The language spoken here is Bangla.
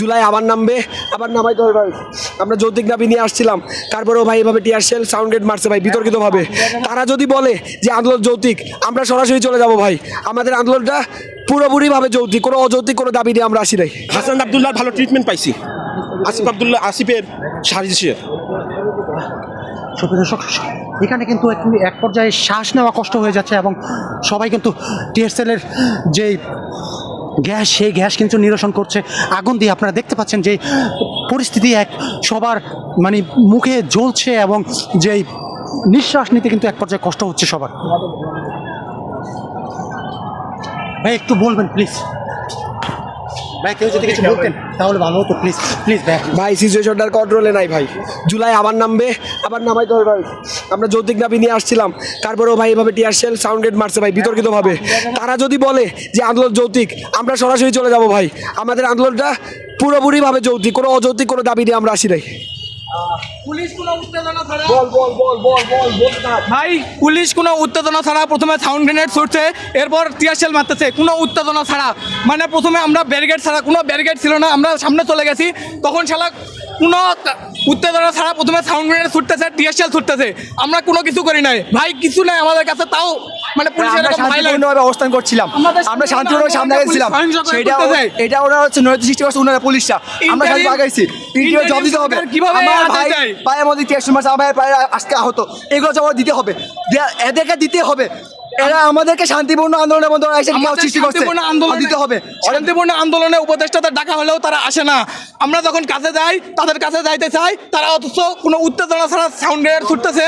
জুলাই আবার নামবে, আবার নামাইতে হবে ভাই। আমরা যৌতিক দাবি নিয়ে আসছিলাম, তারপরেও ভাই এভাবে টিয়ার শেল সাউন্ড গ্রেড মারছে ভাই বিতর্কিতভাবে। তারা যদি বলে যে আন্দোলন যৌতিক, আমরা সরাসরি চলে যাব ভাই। আমাদের আন্দোলনটা পুরোপুরিভাবে যৌতিক, কোনো অযৌতিক কোনো দাবি নিয়ে আমরা আসি নাই। হাসান আব্দুল্লাহ ভালো ট্রিটমেন্ট পাইছি, আসিফের সাজিশের। দর্শক, এখানে কিন্তু এক পর্যায়ে শ্বাস নেওয়া কষ্ট হয়ে যাচ্ছে এবং সবাই কিন্তু টিএসএলের যে গ্যাস, সেই গ্যাস কিন্তু নিরসন করছে আগুন দিয়ে। আপনারা দেখতে পাচ্ছেন যে পরিস্থিতি এক সবার মানে মুখে জ্বলছে এবং যেই নিঃশ্বাস নিতে কিন্তু এক পর্যায়ে কষ্ট হচ্ছে সবার। ভাই একটু বলবেন প্লিজ, ভাই কেউ যদি কিছু বলতেন তাহলে ভালো হতো, প্লিজ প্লিজ ভাই। ভাই সিচুয়েশনটার কন্ট্রোলে নাই ভাই। জুলাই আবার নামবে, আবার নামাইতে হবে ভাই। আমরা যৌতিক দাবি নিয়ে আসছিলাম, তারপরেও ভাই এভাবে টিয়ার শেল সাউন্ড গ্রেড মারছে ভাই বিতর্কিতভাবে। তারা যদি বলে যে আন্দোলন যৌতিক, আমরা সরাসরি চলে যাব ভাই। আমাদের আন্দোলনটা পুরোপুরিভাবে যৌতিক, কোনো অযৌতিক কোনো দাবি নিয়ে আমরা আসি নাই। পুলিশ কোনো উত্তেজনা ছাড়া ভাই পুলিশ কোনো উত্তেজনা ছাড়া প্রথমে সাউন্ড গ্রেনেড ছুটছে, এরপর টিয়ারশেল মারতেছে কোনো উত্তেজনা ছাড়া। মানে প্রথমে আমরা ব্যারিকেড ছাড়া, কোনো ব্যারিকেড ছিল না, আমরা সামনে চলে গেছি, তখন শালা কোনো উত্তেজনা ছাড়া প্রথমে সাউন্ড গ্রেনেড ছুটতেছে, টিয়ারশেল ছুটতেছে। আমরা কোনো কিছু করি নাই ভাই, কিছু নাই আমাদের কাছে, তাও মানে পুলিশ শান্তিপূর্ণভাবে অবস্থান করছিলাম, আমরা শান্তিপূর্ণভাবে সামনে গেছিলাম। সেটা এটা ওরা হচ্ছে নৈতিক সৃষ্টি করছে ওনারা, পুলিশরা। আমরা শান্তি আগাইছি, ইন্টারভিউ জব দিতে হবে। কিভাবে পায়ের মধ্যে টিয়ারশেল মারছে, আমার পায়ে আজকে আহত, এগুলো জবাব দিতে হবে, এদেরকে দিতে হবে। এরা আমাদেরকে শান্তিপূর্ণ আন্দোলনের মধ্যে সৃষ্টি করছে, দিতে হবে। শান্তিপূর্ণ আন্দোলনে উপদেষ্টাদের ডাকা হলেও তারা আসে না। আমরা যখন কাছে যাই, তাদের কাছে যাইতে চাই, তারা অথচ কোনো উত্তেজনা ছাড়া সাউন্ড গ্রেনেড ছুটতেছে,